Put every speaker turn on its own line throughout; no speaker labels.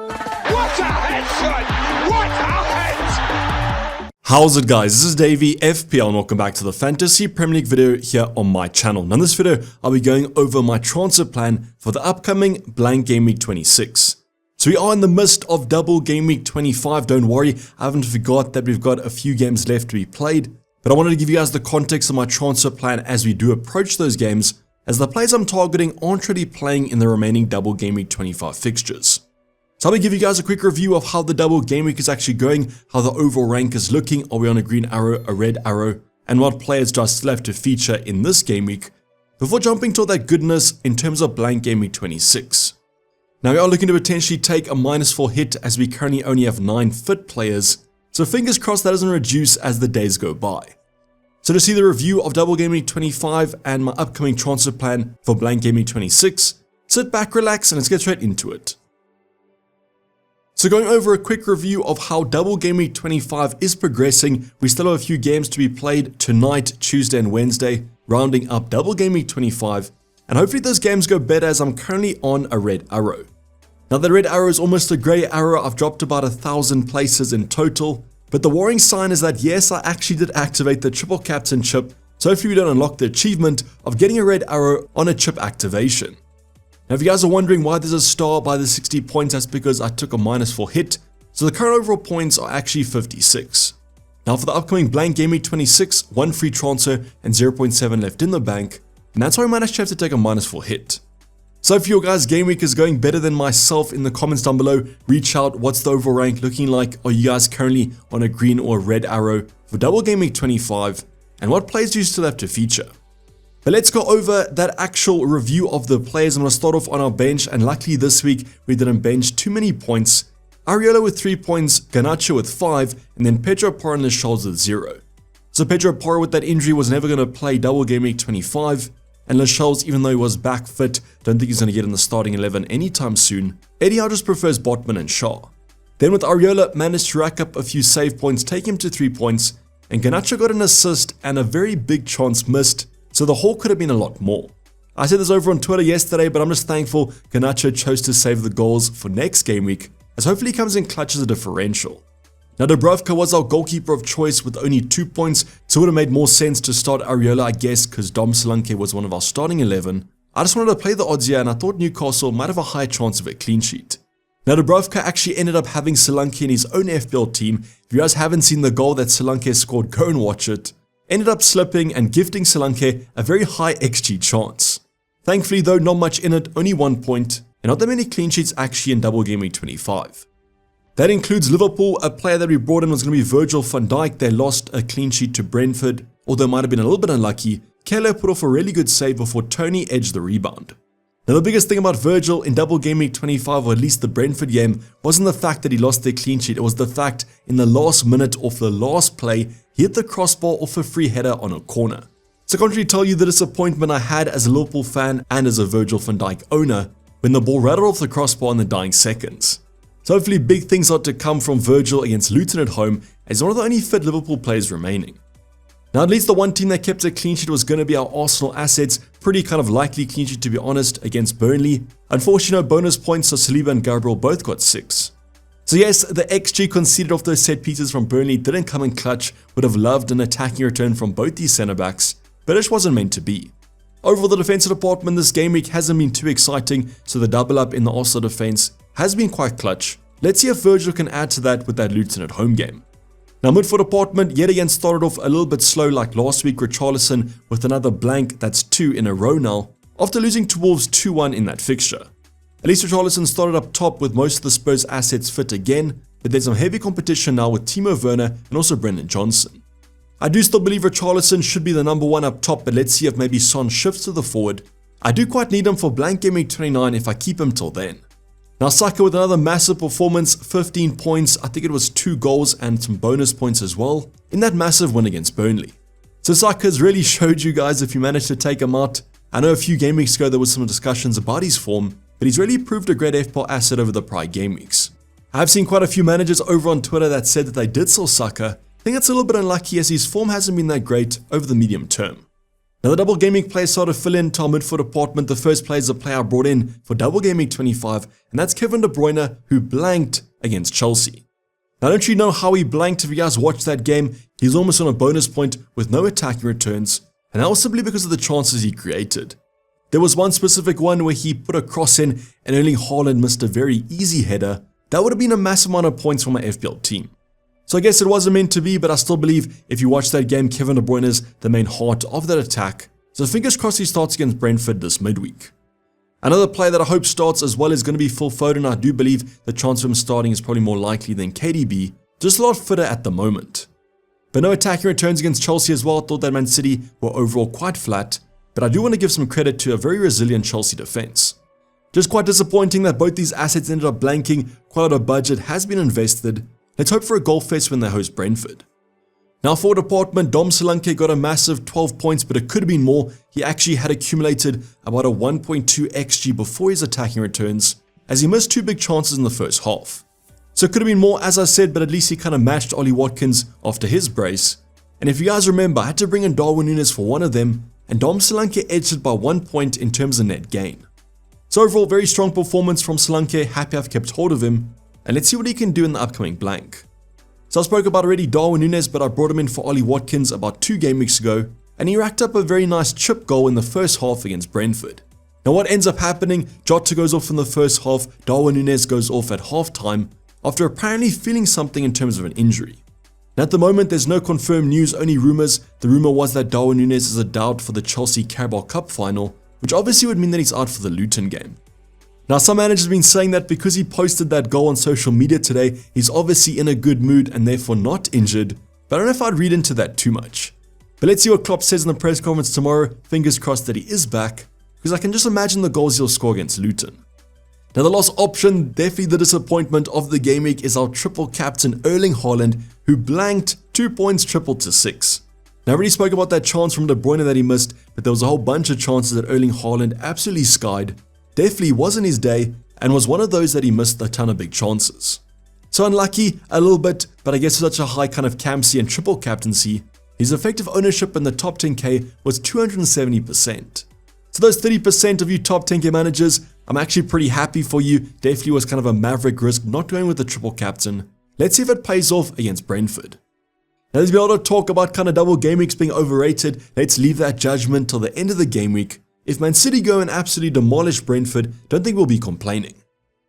What a headshot! What a head!
How's it guys, this is Dayvy, FPL, and welcome back to the Fantasy Premier League video here on my channel. Now in this video, I'll be going over my transfer plan for the upcoming blank game week 26. So we are in the midst of double game week 25, don't worry, I haven't forgot that we've got a few games left to be played, but I wanted to give you guys the context of my transfer plan as we do approach those games, as the players I'm targeting aren't really playing in the remaining double game week 25 fixtures. So I'm going to give you guys a quick review of how the double game week is actually going, how the overall rank is looking, are we on a green arrow, a red arrow, and what players do I still have to feature in this game week, before jumping to all that goodness in terms of blank game week 26. Now we are looking to potentially take a -4 hit as we currently only have 9 fit players, so fingers crossed that doesn't reduce as the days go by. So to see the review of double game week 25 and my upcoming transfer plan for blank game week 26, sit back, relax, and let's get straight into it. So going over a quick review of how double game week 25 is progressing, we still have a few games to be played tonight, Tuesday and Wednesday, rounding up double game week 25, and hopefully those games go better as I'm currently on a red arrow. Now the red arrow is almost a grey arrow, I've dropped about 1,000 places in total, but the worrying sign is that yes, I actually did activate the triple captain chip, so hopefully we don't unlock the achievement of getting a red arrow on a chip activation. Now if you guys are wondering why there's a star by the 60 points, that's because I took a -4 hit, so the current overall points are actually 56. Now for the upcoming blank game week 26, 1 free transfer and 0.7 left in the bank, and that's why I managed to have to take a -4 hit. So if your guys' game week is going better than myself, in the comments down below, reach out, what's the overall rank looking like, are you guys currently on a green or red arrow for double game week 25, and what players do you still have to feature? But let's go over that actual review of the players. I'm going to start off on our bench, and luckily this week we didn't bench too many points. Ariola with 3 points, Garnacho with 5, and then Pedro Porro and Lascelles with 0. So Pedro Porro with that injury was never going to play double game week 25, and Lascelles, even though he was back fit, don't think he's going to get in the starting 11 anytime soon. Eddie Howe just prefers Botman and Shaw. Then with Ariola, managed to rack up a few save points, take him to 3 points, and Garnacho got an assist and a very big chance missed, so the haul could have been a lot more. I said this over on Twitter yesterday, but I'm just thankful Garnacho chose to save the goals for next game week, as hopefully he comes in clutch as a differential. Now Dubravka was our goalkeeper of choice with only 2 points, so it would have made more sense to start Ariola, I guess, because Dom Solanke was one of our starting 11. I just wanted to play the odds here, and I thought Newcastle might have a high chance of a clean sheet. Now Dubravka actually ended up having Solanke in his own FPL team. If you guys haven't seen the goal that Solanke scored, go and watch it. Ended up slipping and gifting Solanke a very high XG chance. Thankfully though, not much in it, only 1 point, and not that many clean sheets actually in double game week 25. That includes Liverpool. A player that we brought in was going to be Virgil van Dijk. They lost a clean sheet to Brentford, although it might have been a little bit unlucky. Keller put off a really good save before Tony edged the rebound. Now the biggest thing about Virgil in double game week 25, or at least the Brentford game, wasn't the fact that he lost their clean sheet, it was the fact in the last minute of the last play, he hit the crossbar off a free header on a corner. So I can't really tell you the disappointment I had as a Liverpool fan and as a Virgil van Dijk owner when the ball rattled off the crossbar in the dying seconds. So hopefully big things are to come from Virgil against Luton at home, as one of the only fit Liverpool players remaining. Now at least the one team that kept a clean sheet was going to be our Arsenal assets. Pretty kind of likely clean sheet to be honest, against Burnley. Unfortunately, no bonus points, so Saliba and Gabriel both got 6. So yes, the XG conceded off those set pieces from Burnley didn't come in clutch. Would have loved an attacking return from both these centre backs, but it wasn't meant to be. Overall, the defensive department this game week hasn't been too exciting, so the double up in the Arsenal defense has been quite clutch. Let's see if Virgil can add to that with that Luton at home game. Now midfield department yet again started off a little bit slow like last week. Richarlison with another blank, that's 2 in a row now, after losing to Wolves 2-1 in that fixture. At least Richarlison started up top with most of the Spurs assets fit again, but there's some heavy competition now with Timo Werner and also Brendan Johnson. I do still believe Richarlison should be the number 1 up top, but let's see if maybe Son shifts to the forward. I do quite need him for blank game week 29 if I keep him till then. Now Saka with another massive performance, 15 points, I think it was 2 goals and some bonus points as well, in that massive win against Burnley. So Saka's really showed you guys if you managed to take him out. I know a few game weeks ago there was some discussions about his form, but he's really proved a great FPL asset over the prior game weeks. I've seen quite a few managers over on Twitter that said that they did sell Saka. I think that's a little bit unlucky as his form hasn't been that great over the medium term. Now the Double Gaming players started to fill into our midfield department. The first player is the player I brought in for Double Gaming 25, and that's Kevin De Bruyne, who blanked against Chelsea. Now I don't really know how he blanked. If you guys watched that game, he's almost on a bonus point with no attacking returns, and that was simply because of the chances he created. There was one specific one where he put a cross in and Erling Haaland missed a very easy header. That would have been a massive amount of points for my FPL team. So I guess it wasn't meant to be, but I still believe if you watch that game, Kevin De Bruyne is the main heart of that attack. So fingers crossed he starts against Brentford this midweek. Another player that I hope starts as well is going to be Phil Foden. I do believe the chance of him starting is probably more likely than KDB, just a lot fitter at the moment. But no attacking returns against Chelsea as well. I thought that Man City were overall quite flat, but I do want to give some credit to a very resilient Chelsea defense. Just quite disappointing that both these assets ended up blanking. Quite a lot of budget has been invested. Let's hope for a goal fest when they host Brentford. Now for department, Dom Solanke got a massive 12 points, but it could have been more. He actually had accumulated about a 1.2 XG before his attacking returns, as he missed 2 big chances in the first half. So it could have been more, as I said, but at least he kind of matched Ollie Watkins after his brace. And if you guys remember, I had to bring in Darwin Núñez for one of them, and Dom Solanke edged it by 1 point in terms of net gain. So overall, very strong performance from Solanke. Happy I've kept hold of him, and let's see what he can do in the upcoming blank. So I spoke about already Darwin Núñez, but I brought him in for Ollie Watkins about 2 game weeks ago, and he racked up a very nice chip goal in the first half against Brentford. Now what ends up happening, Jota goes off in the first half, Darwin Núñez goes off at halftime, after apparently feeling something in terms of an injury. Now at the moment there's no confirmed news, only rumours. The rumour was that Darwin Núñez is a doubt for the Chelsea Carabao Cup final, which obviously would mean that he's out for the Luton game. Now some managers have been saying that because he posted that goal on social media today, he's obviously in a good mood and therefore not injured, but I don't know if I'd read into that too much. But let's see what Klopp says in the press conference tomorrow. Fingers crossed that he is back, because I can just imagine the goals he'll score against Luton. Now the last option, definitely the disappointment of the game week, is our triple captain Erling Haaland, who blanked 2 points tripled to 6. Now I already spoke about that chance from De Bruyne that he missed, but there was a whole bunch of chances that Erling Haaland absolutely skied. Definitely wasn't his day, and was one of those that he missed a ton of big chances. So unlucky a little bit, but I guess with such a high kind of captaincy and triple captaincy, his effective ownership in the top 10k was 270%. So those 30% of you top 10k managers, I'm actually pretty happy for you. Definitely was kind of a maverick risk not going with the triple captain. Let's see if it pays off against Brentford. Now there's been a lot of talk about kind of double game weeks being overrated. Let's leave that judgment till the end of the game week. If Man City go and absolutely demolish Brentford, don't think we'll be complaining.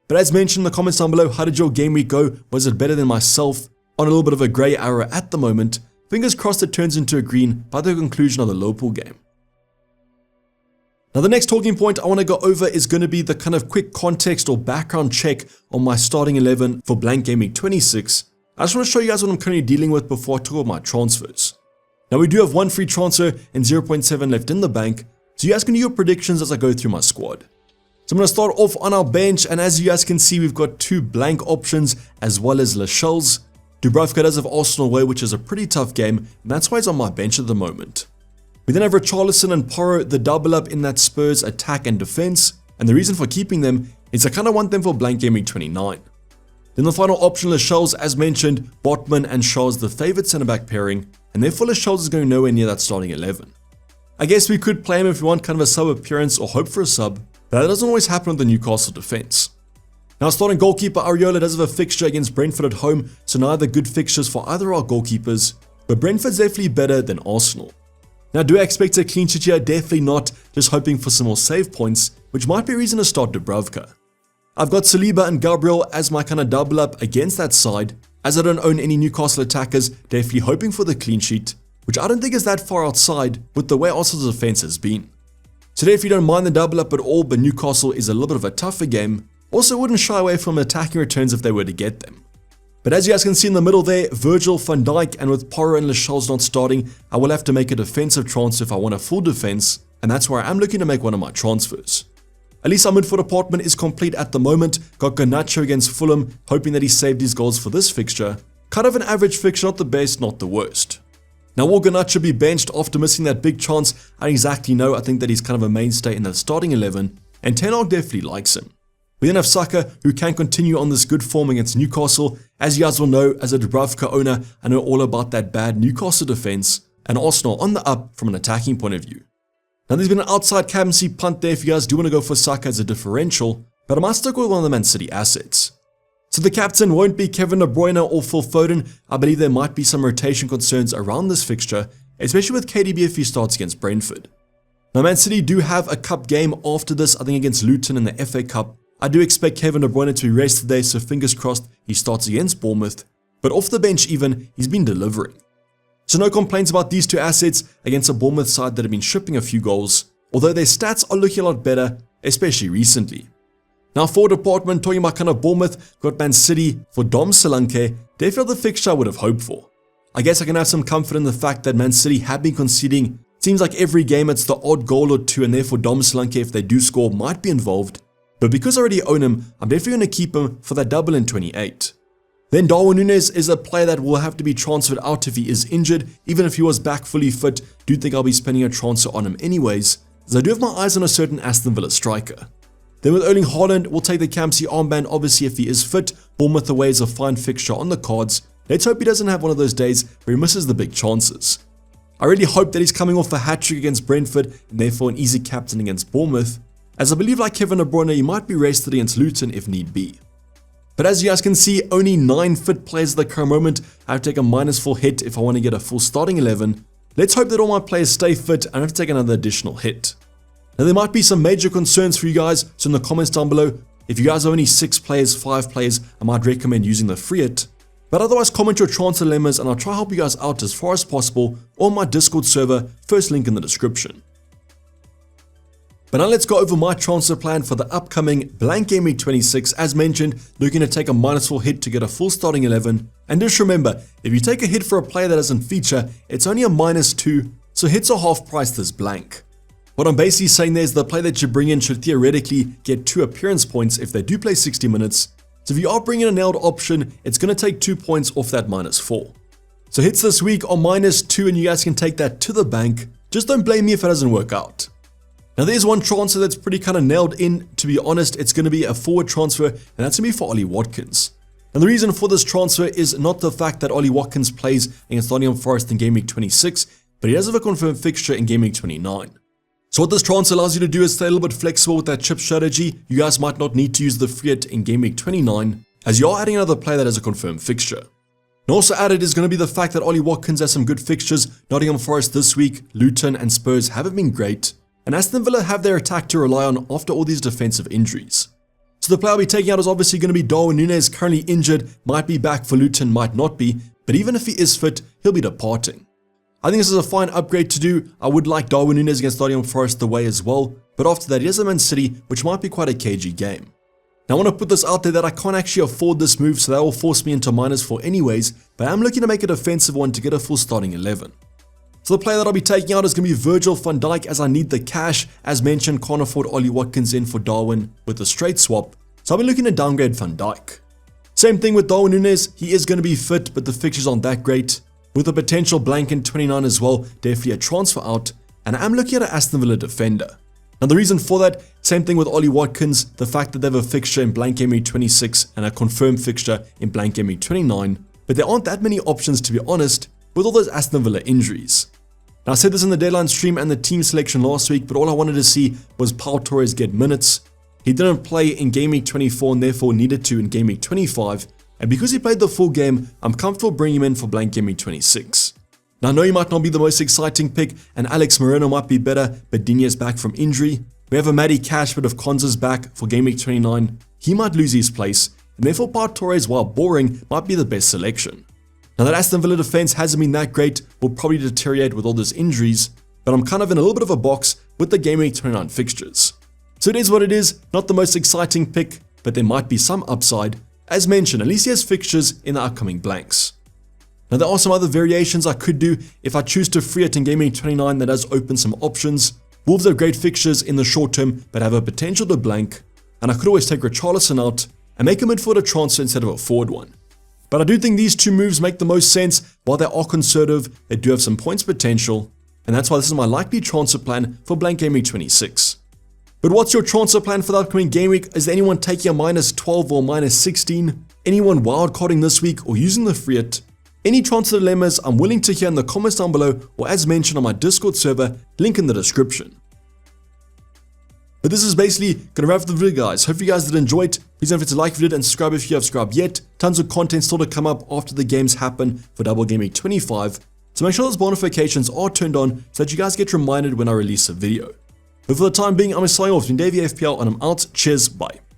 But as mentioned in the comments down below, how did your game week go? Was it better than myself? On a little bit of a grey area at the moment. Fingers crossed it turns into a green by the conclusion of the Liverpool game. Now the next talking point I want to go over is going to be the kind of quick context or background check on my starting 11 for Blank Game Week 26. I just want to show you guys what I'm currently dealing with before I talk about my transfers. Now we do have 1 free transfer and 0.7 left in the bank. So you guys can do your predictions as I go through my squad. So I'm going to start off on our bench, and as you guys can see, we've got 2 blank options as well as Lascelles. Dubravka does have Arsenal away, which is a pretty tough game, and that's why he's on my bench at the moment. We then have Richarlison and Porro, the double up in that Spurs attack and defense, and the reason for keeping them is I kind of want them for Blank Game Week 29. Then the final option, Lascelles, as mentioned, Botman and Shaw's the favourite centre-back pairing, and therefore Lascelles is going nowhere near that starting 11. I guess we could play him if we want kind of a sub appearance or hope for a sub, but that doesn't always happen with the Newcastle defense. Now starting goalkeeper Areola does have a fixture against Brentford at home, so neither good fixtures for either our goalkeepers, but Brentford's definitely better than Arsenal. Now do I expect a clean sheet here? Definitely not, just hoping for some more save points, which might be a reason to start Dubravka. I've got Saliba and Gabriel as my kind of double up against that side, as I don't own any Newcastle attackers, definitely hoping for the clean sheet, which I don't think is that far outside with the way Arsenal's defense has been. Today, if you don't mind the double up at all, but Newcastle is a little bit of a tougher game, also wouldn't shy away from attacking returns if they were to get them. But as you guys can see in the middle there, Virgil, Van Dijk, and with Porro and Lascelles not starting, I will have to make a defensive transfer if I want a full defense, and that's where I'm looking to make one of my transfers. At least our midfield department is complete at the moment. Got Garnacho against Fulham, hoping that he saved his goals for this fixture. Kind of an average fixture, not the best, not the worst. Now will Garnacho be benched after missing that big chance? I don't exactly know. I think that he's kind of a mainstay in the starting 11, and Ten Hag definitely likes him. We then have Saka, who can continue on this good form against Newcastle. As you guys will know, as a Dubravka owner, I know all about that bad Newcastle defense, and Arsenal on the up from an attacking point of view. Now there's been an outside captaincy punt there if you guys do want to go for Saka as a differential, but I might stick with one of the Man City assets. So the captain won't be Kevin De Bruyne or Phil Foden. I believe there might be some rotation concerns around this fixture, especially with KDB if he starts against Brentford. Now Man City do have a cup game after this, I think against Luton in the FA Cup. I do expect Kevin De Bruyne to be rested today, so fingers crossed he starts against Bournemouth. But off the bench even, he's been delivering. So no complaints about these two assets against a Bournemouth side that have been shipping a few goals, although their stats are looking a lot better, especially recently. Now forward department, talking about kind of Bournemouth, got Man City for Dom Solanke. They feel the fixture I would have hoped for. I guess I can have some comfort in the fact that Man City have been conceding. It seems like every game it's the odd goal or two, and therefore Dom Solanke, if they do score, might be involved. But because I already own him, I'm definitely going to keep him for that double in 28. Then Darwin Núñez is a player that will have to be transferred out if he is injured. Even if he was back fully fit, do think I'll be spending a transfer on him anyways, as I do have my eyes on a certain Aston Villa striker. Then with Erling Haaland, we'll take the Campsey armband obviously if he is fit. Bournemouth away is a fine fixture on the cards. Let's hope he doesn't have one of those days where he misses the big chances. I really hope that he's coming off a hat-trick against Brentford and therefore an easy captain against Bournemouth, as I believe like Kevin De Bruyne he might be rested against Luton if need be. But as you guys can see, only 9 fit players at the current moment. I have to take a -4 hit if I want to get a full starting 11. Let's hope that all my players stay fit and I have to take another additional hit. Now there might be some major concerns for you guys, so in the comments down below, if you guys are only 6 players, 5 players, I might recommend using the free hit. But otherwise comment your transfer dilemmas and I'll try to help you guys out as far as possible on my Discord server, first link in the description. But now let's go over my transfer plan for the upcoming Blank Game Week 26. As mentioned, looking to take a -4 hit to get a full starting 11. And just remember, if you take a hit for a player that doesn't feature, it's only a -2, so hits are half priced as blank. What I'm basically saying there is the player that you bring in should theoretically get 2 appearance points if they do play 60 minutes. So if you are bringing a nailed option, it's going to take 2 points off that -4. So hits this week are -2 and you guys can take that to the bank. Just don't blame me if it doesn't work out. Now there's one transfer that's pretty kind of nailed in. To be honest, it's going to be a forward transfer, and that's going to be for Ollie Watkins. And the reason for this transfer is not the fact that Ollie Watkins plays against Nottingham Forest in Game Week 26, but he does have a confirmed fixture in Game Week 29. So what this transfer allows you to do is stay a little bit flexible with that chip strategy. You guys might not need to use the free hit in Game Week 29, as you are adding another player that has a confirmed fixture. And also added is going to be the fact that Ollie Watkins has some good fixtures. Nottingham Forest this week, Luton and Spurs haven't been great, and Aston Villa have their attack to rely on after all these defensive injuries. So the player I'll be taking out is obviously going to be Darwin Núñez, currently injured, might be back for Luton, might not be, but even if he is fit, he'll be departing. I think this is a fine upgrade to do. I would like Darwin Núñez against Nottingham Forest the way as well, but after that he has a Man City, which might be quite a cagey game. Now I want to put this out there that I can't actually afford this move, so that will force me into -4 anyways, but I'm looking to make a defensive one to get a full starting 11. So the player that I'll be taking out is going to be Virgil van Dijk, as I need the cash. As mentioned, can't afford Ollie Watkins in for Darwin with a straight swap, so I'll be looking to downgrade Van Dijk. Same thing with Darwin Núñez, he is going to be fit, but the fixtures aren't that great. With a potential blank in 29 as well, definitely a transfer out, and I'm looking at an Aston Villa defender. Now the reason for that, same thing with Ollie Watkins, the fact that they have a fixture in Blank Game Week 26 and a confirmed fixture in Blank Game Week 29, but there aren't that many options to be honest, with all those Aston Villa injuries. Now I said this in the deadline stream and the team selection last week, but all I wanted to see was Pau Torres get minutes. He didn't play in Game Week 24 and therefore needed to in Game Week 25, and because he played the full game, I'm comfortable bringing him in for Blank Game Week 26. Now I know he might not be the most exciting pick, and Alex Moreno might be better, but Dinier's back from injury. We have a Matty Cash, but if Konza's back for Game Week 29, he might lose his place, and therefore Pau Torres, while boring, might be the best selection. Now that Aston Villa defense hasn't been that great, will probably deteriorate with all those injuries, but I'm kind of in a little bit of a box with the Game Week 29 fixtures. So it is what it is, not the most exciting pick, but there might be some upside. As mentioned, at least he has fixtures in the upcoming blanks. Now there are some other variations I could do if I choose to free it in Game Week 29 that does open some options. Wolves have great fixtures in the short term, but have a potential to blank, and I could always take Richarlison out and make a midfielder transfer instead of a forward one. But I do think these two moves make the most sense. While they are conservative, they do have some points potential, and that's why this is my likely transfer plan for Blank Game Week 26. But what's your transfer plan for the upcoming game week? Is there anyone taking a -12 or -16? Anyone wildcarding this week or using the free hit? Any transfer dilemmas I'm willing to hear in the comments down below, or as mentioned on my Discord server, link in the description. But this is basically going to wrap up the video, guys. Hope you guys did enjoy it. Please don't forget to like the video and subscribe if you have subscribed yet. Tons of content still to come up after the games happen for Double Game Week 25. So make sure those notifications are turned on so that you guys get reminded when I release a video. But for the time being, I'm signing off. It's been Dayvy FPL and I'm out. Cheers, bye.